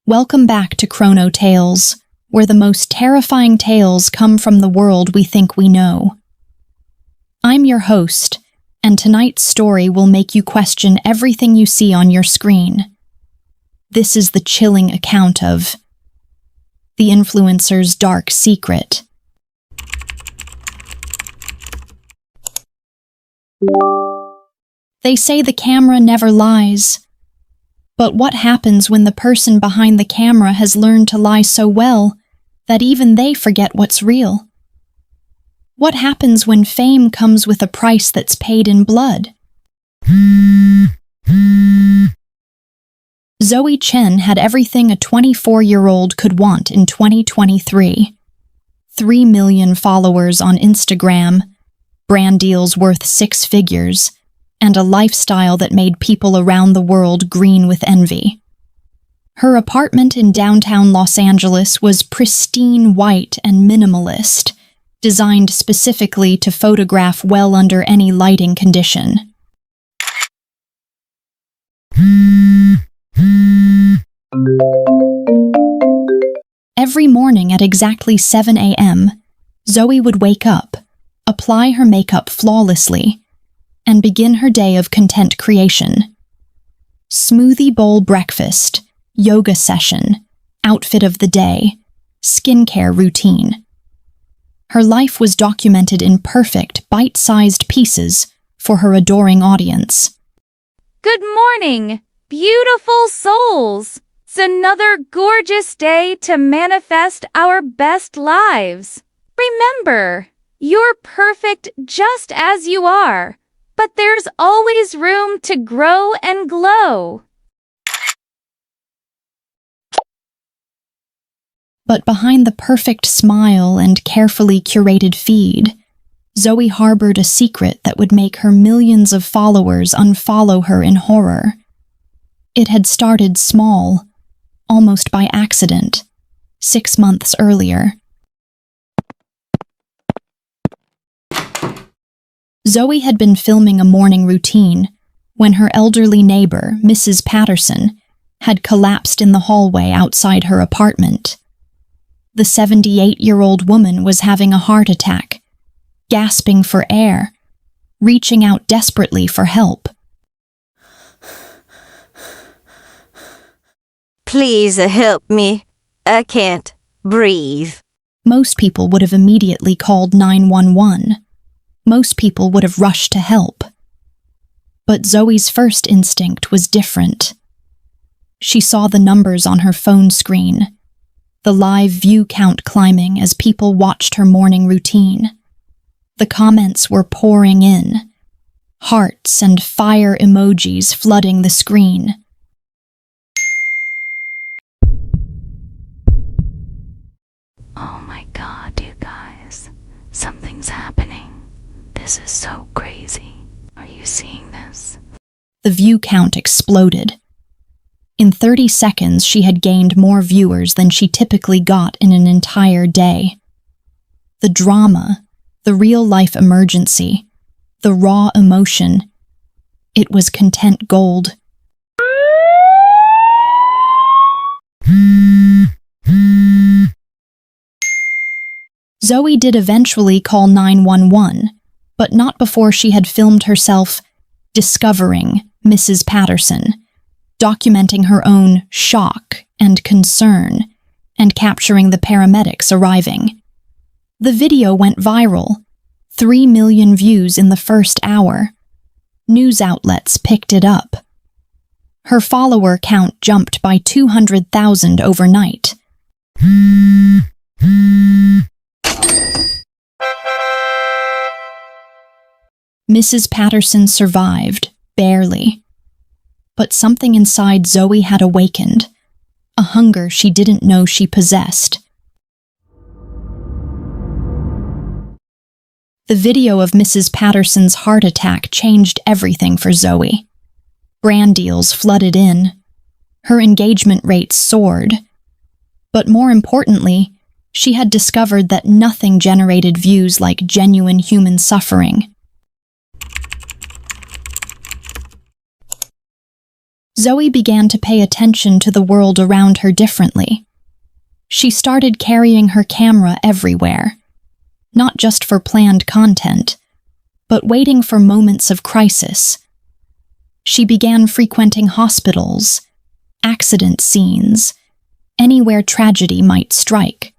Welcome back to Chrono Tales, where the most terrifying tales come from the world we think we know. I'm your host, and tonight's story will make you question everything you see on your screen. This is the chilling account of the Influencer'S dark secret. They say the camera never lies. But what happens when the person behind the camera has learned to lie so well that even they forget what's real? What happens when fame comes with a price that's paid in blood? Zoe Chen had everything a 24-year-old could want in 2023. 3 million followers on Instagram, brand deals worth 6 figures, and a lifestyle that made people around the world green with envy. Her apartment in downtown Los Angeles was pristine white and minimalist, designed specifically to photograph well under any lighting condition. Every morning at exactly 7 a.m., Zoe would wake up, apply her makeup flawlessly, and begin her day of content creation. Smoothie bowl breakfast, yoga session, outfit of the day, skincare routine. Her life was documented in perfect, bite-sized pieces for her adoring audience. Good morning, beautiful souls! It's another gorgeous day to manifest our best lives. Remember, you're perfect just as you are, but there's always room to grow and glow. But behind the perfect smile and carefully curated feed, Zoe harbored a secret that would make her millions of followers unfollow her in horror. It had started small, almost by accident, 6 months earlier. Zoe had been filming a morning routine when her elderly neighbor, Mrs. Patterson, had collapsed in the hallway outside her apartment. The 78-year-old woman was having a heart attack, gasping for air, reaching out desperately for help. Please help me. I can't breathe. Most people would have immediately called 911. Most people would have rushed to help. But Zoe's first instinct was different. She saw the numbers on her phone screen, the live view count climbing as people watched her morning routine. The comments were pouring in, hearts and fire emojis flooding the screen. Oh my God, you guys. Something's happening. This is so crazy. Are you seeing this? The view count exploded. In 30 seconds, she had gained more viewers than she typically got in an entire day. The drama, the real-life emergency, the raw emotion, it was content gold. Zoe did eventually call 911, but not before she had filmed herself discovering Mrs. Patterson, documenting her own shock and concern, and capturing the paramedics arriving. The video went viral, 3 million views in the first hour. News outlets picked it up. Her follower count jumped by 200,000 overnight. Mrs. Patterson survived, barely. But something inside Zoe had awakened, a hunger she didn't know she possessed. The video of Mrs. Patterson's heart attack changed everything for Zoe. Brand deals flooded in. Her engagement rates soared. But more importantly, she had discovered that nothing generated views like genuine human suffering. Zoe began to pay attention to the world around her differently. She started carrying her camera everywhere, not just for planned content, but waiting for moments of crisis. She began frequenting hospitals, accident scenes, anywhere tragedy might strike.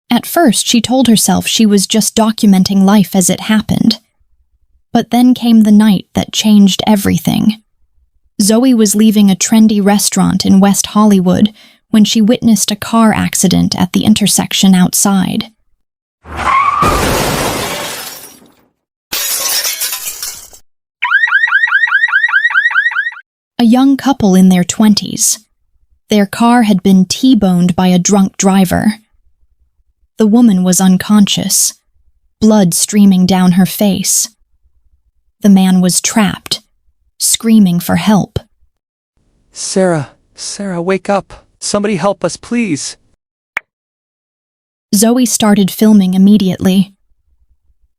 At first, she told herself she was just documenting life as it happened. But then came the night that changed everything. Zoe was leaving a trendy restaurant in West Hollywood when she witnessed a car accident at the intersection outside. A young couple in their 20s. Their car had been T-boned by a drunk driver. The woman was unconscious, blood streaming down her face. The man was trapped, screaming for help. Sarah, wake up. Somebody help us, please. Zoe started filming immediately.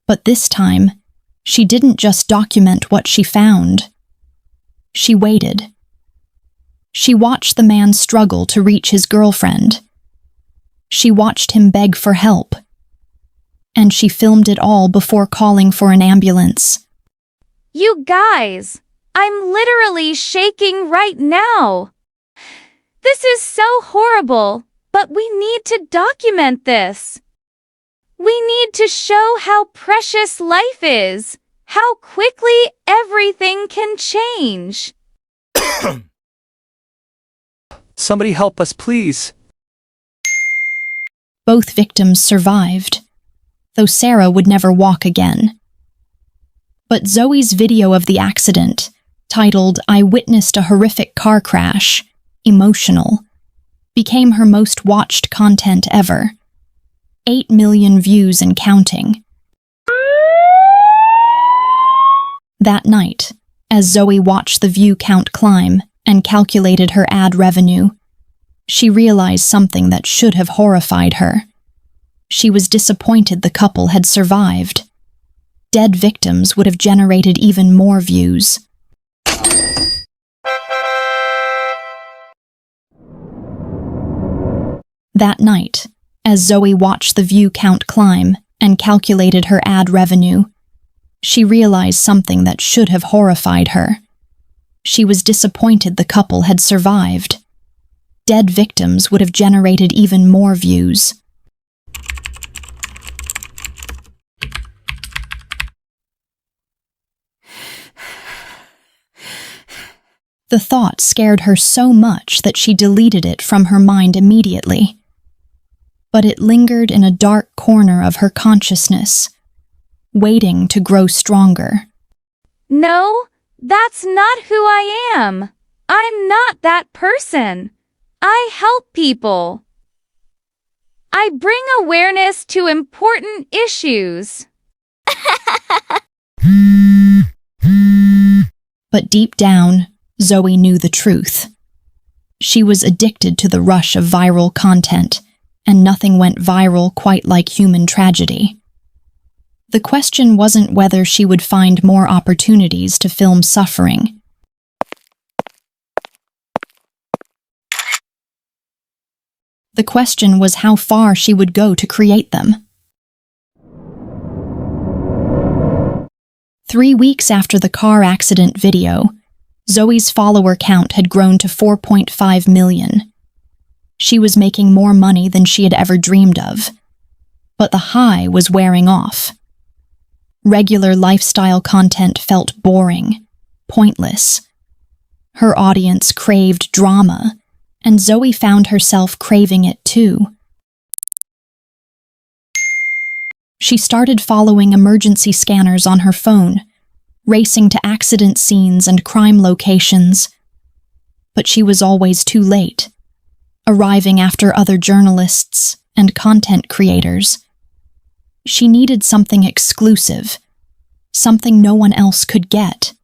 But this time, she didn't just document what she found. She waited. She watched the man struggle to reach his girlfriend. She watched him beg for help. And she filmed it all before calling for an ambulance. You guys, I'm literally shaking right now. This is so horrible, but we need to document this. We need to show how precious life is, how quickly everything can change. Somebody help us, please. Both victims survived, though Sarah would never walk again. But Zoe's video of the accident, titled "I Witnessed a Horrific Car Crash, Emotional," became her most watched content ever. 8 million views and counting. That night, as Zoe watched the view count climb and calculated her ad revenue, she realized something that should have horrified her. She was disappointed the couple had survived. Dead victims would have generated even more views. That night, as Zoe watched the view count climb and calculated her ad revenue, she realized something that should have horrified her. She was disappointed the couple had survived. Dead victims would have generated even more views. The thought scared her so much that she deleted it from her mind immediately. But it lingered in a dark corner of her consciousness, waiting to grow stronger. No, that's not who I am. I'm not that person. I help people. I bring awareness to important issues. But deep down, Zoe knew the truth. She was addicted to the rush of viral content, and nothing went viral quite like human tragedy. The question wasn't whether she would find more opportunities to film suffering. The question was how far she would go to create them. 3 weeks after the car accident video, Zoe's follower count had grown to 4.5 million. She was making more money than she had ever dreamed of. But the high was wearing off. Regular lifestyle content felt boring, pointless. Her audience craved drama, and Zoe found herself craving it too. She started following emergency scanners on her phone, racing to accident scenes and crime locations. But she was always too late, arriving after other journalists and content creators. She needed something exclusive, something no one else could get.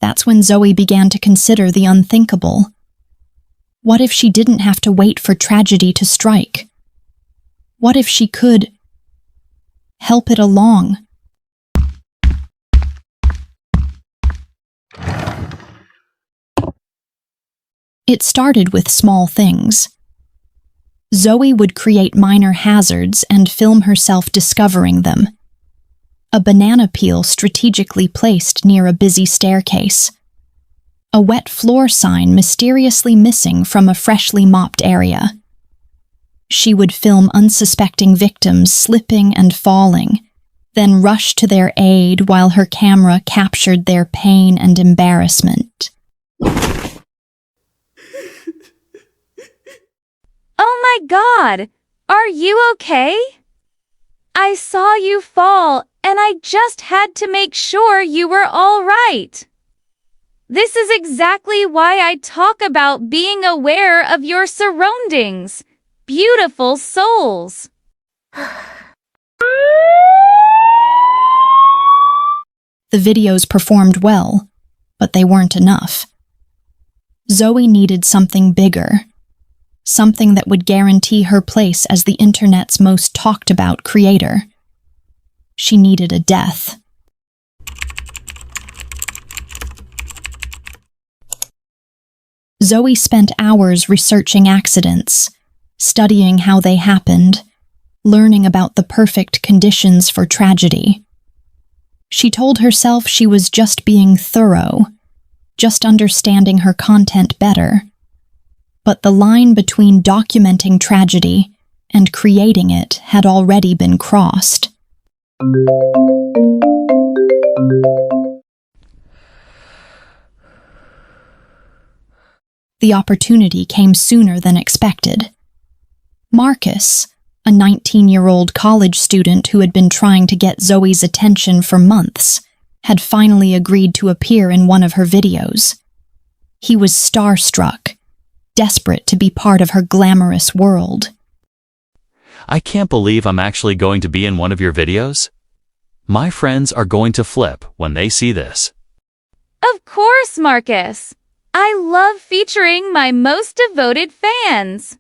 That's when Zoe began to consider the unthinkable. What if she didn't have to wait for tragedy to strike? What if she could help it along? It started with small things. Zoe would create minor hazards and film herself discovering them. A banana peel strategically placed near a busy staircase. A wet floor sign mysteriously missing from a freshly mopped area. She would film unsuspecting victims slipping and falling, then rush to their aid while her camera captured their pain and embarrassment. Oh my God! Are you okay? I saw you fall, and I just had to make sure you were all right. This is exactly why I talk about being aware of your surroundings. Beautiful souls. The videos performed well, but they weren't enough. Zoe needed something bigger. Something that would guarantee her place as the internet's most talked about creator. She needed a death. Zoe spent hours researching accidents, studying how they happened, learning about the perfect conditions for tragedy. She told herself she was just being thorough, just understanding her content better. But the line between documenting tragedy and creating it had already been crossed. The opportunity came sooner than expected. Marcus, a 19-year-old college student who had been trying to get Zoe's attention for months, had finally agreed to appear in one of her videos. He was starstruck, desperate to be part of her glamorous world. I can't believe I'm actually going to be in one of your videos. My friends are going to flip when they see this. Of course, Marcus. I love featuring my most devoted fans.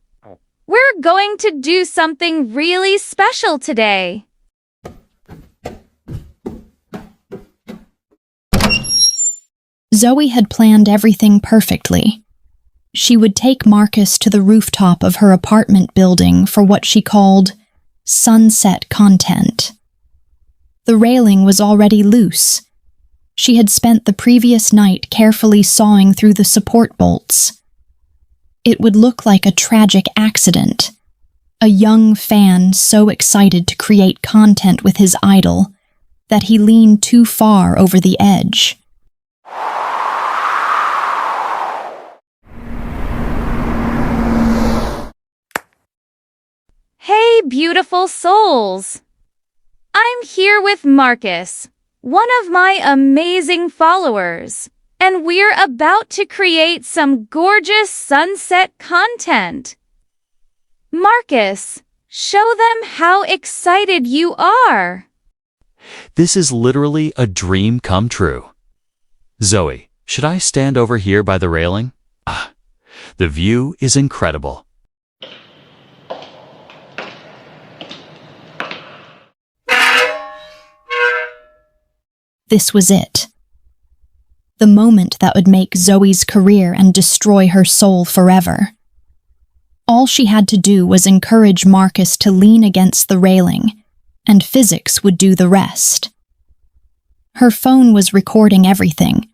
We're going to do something really special today. Zoe had planned everything perfectly. She would take Marcus to the rooftop of her apartment building for what she called sunset content. The railing was already loose. She had spent the previous night carefully sawing through the support bolts. It would look like a tragic accident. A young fan so excited to create content with his idol that he leaned too far over the edge. Hey, beautiful souls! I'm here with Marcus, one of my amazing followers, and we're about to create some gorgeous sunset content. Marcus, show them how excited you are. This is literally a dream come true. Zoe, should I stand over here by the railing? The view is incredible. This was it. The moment that would make Zoe's career and destroy her soul forever. All she had to do was encourage Marcus to lean against the railing, and physics would do the rest. Her phone was recording everything.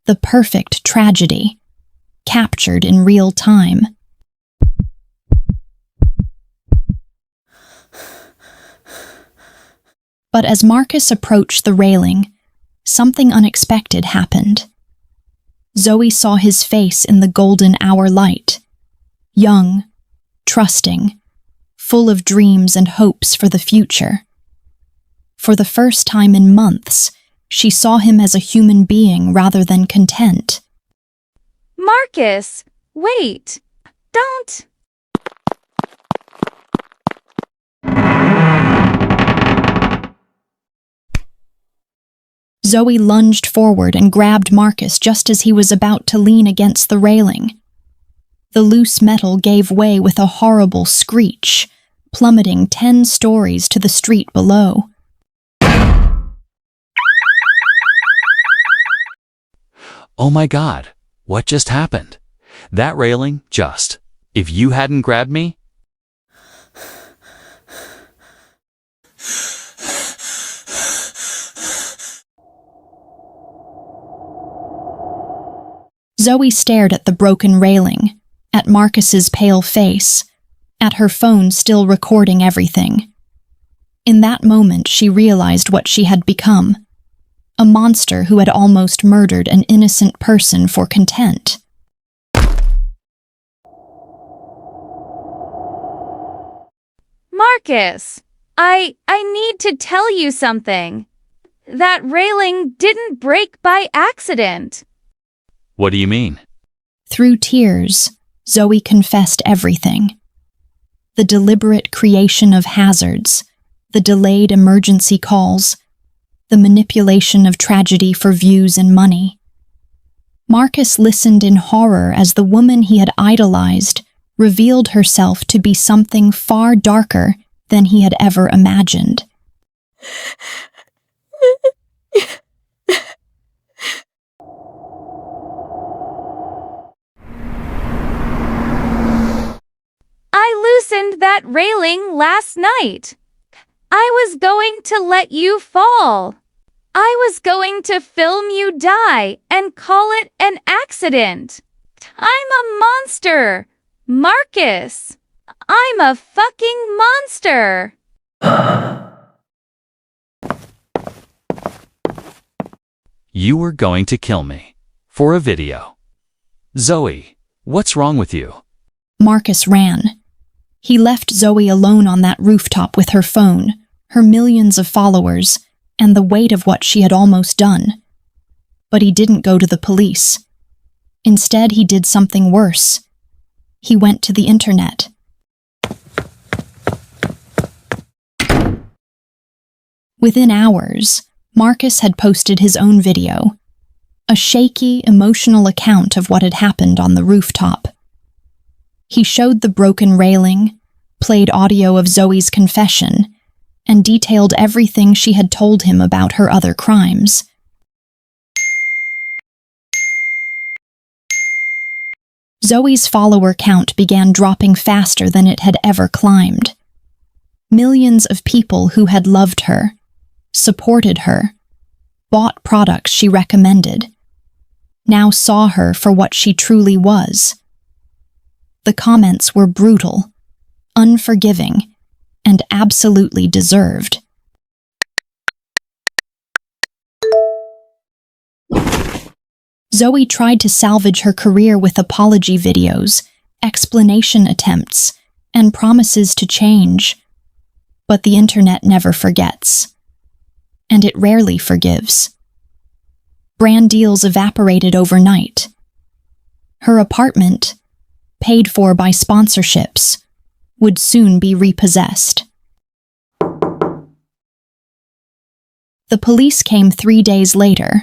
The perfect tragedy, captured in real time. But as Marcus approached the railing, something unexpected happened. Zoe saw his face in the golden hour light. Young, trusting, full of dreams and hopes for the future. For the first time in months, she saw him as a human being rather than content. Marcus, wait! Don't! Zoe lunged forward and grabbed Marcus just as he was about to lean against the railing. The loose metal gave way with a horrible screech, plummeting 10 stories to the street below. Oh my God, what just happened? That railing just... If you hadn't grabbed me... Zoe stared at the broken railing, at Marcus's pale face, at her phone still recording everything. In that moment, she realized what she had become. A monster who had almost murdered an innocent person for content. Marcus, I need to tell you something. That railing didn't break by accident. What do you mean? Through tears, Zoe confessed everything. The deliberate creation of hazards, the delayed emergency calls, the manipulation of tragedy for views and money. Marcus listened in horror as the woman he had idolized revealed herself to be something far darker than he had ever imagined. I loosened that railing last night. I was going to let you fall. I was going to film you die and call it an accident. I'm a monster, Marcus. I'm a fucking monster. You were going to kill me. For a video. Zoe, what's wrong with you? Marcus ran. He left Zoe alone on that rooftop with her phone, her millions of followers, and the weight of what she had almost done. But he didn't go to the police. Instead, he did something worse. He went to the internet. Within hours, Marcus had posted his own video, a shaky, emotional account of what had happened on the rooftop. He showed the broken railing, played audio of Zoe's confession, and detailed everything she had told him about her other crimes. Zoe's follower count began dropping faster than it had ever climbed. Millions of people who had loved her, supported her, bought products she recommended, now saw her for what she truly was. The comments were brutal, unforgiving, and absolutely deserved. Zoe tried to salvage her career with apology videos, explanation attempts, and promises to change. But the internet never forgets. And it rarely forgives. Brand deals evaporated overnight. Her apartment, paid for by sponsorships, would soon be repossessed. The police came 3 days later.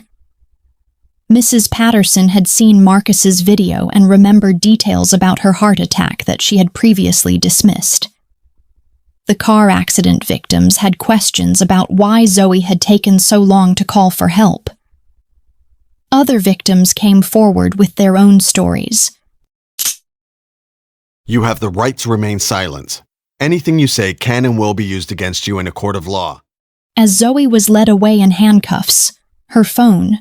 Mrs. Patterson had seen Marcus's video and remembered details about her heart attack that she had previously dismissed. The car accident victims had questions about why Zoe had taken so long to call for help. Other victims came forward with their own stories. You have the right to remain silent. Anything you say can and will be used against you in a court of law. As Zoe was led away in handcuffs, her phone,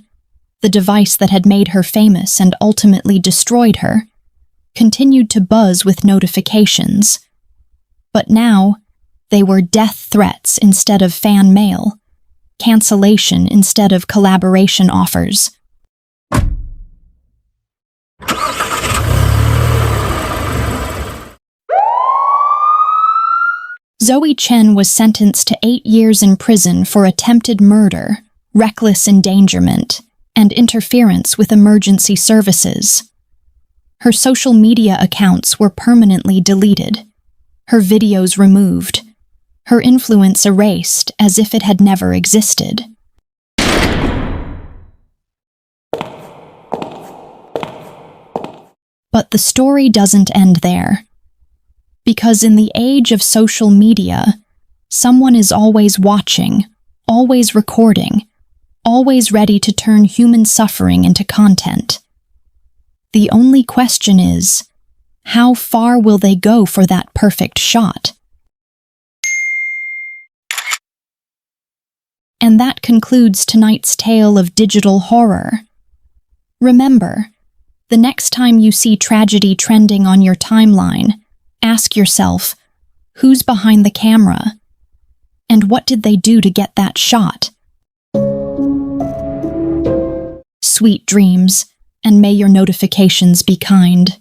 the device that had made her famous and ultimately destroyed her, continued to buzz with notifications. But now, they were death threats instead of fan mail, cancellation instead of collaboration offers. Zoe Chen was sentenced to 8 years in prison for attempted murder, reckless endangerment, and interference with emergency services. Her social media accounts were permanently deleted, her videos removed, her influence erased as if it had never existed. But the story doesn't end there. Because in the age of social media, someone is always watching, always recording, always ready to turn human suffering into content. The only question is, how far will they go for that perfect shot? And that concludes tonight's tale of digital horror. Remember, the next time you see tragedy trending on your timeline, ask yourself, who's behind the camera? And what did they do to get that shot? Sweet dreams, and may your notifications be kind.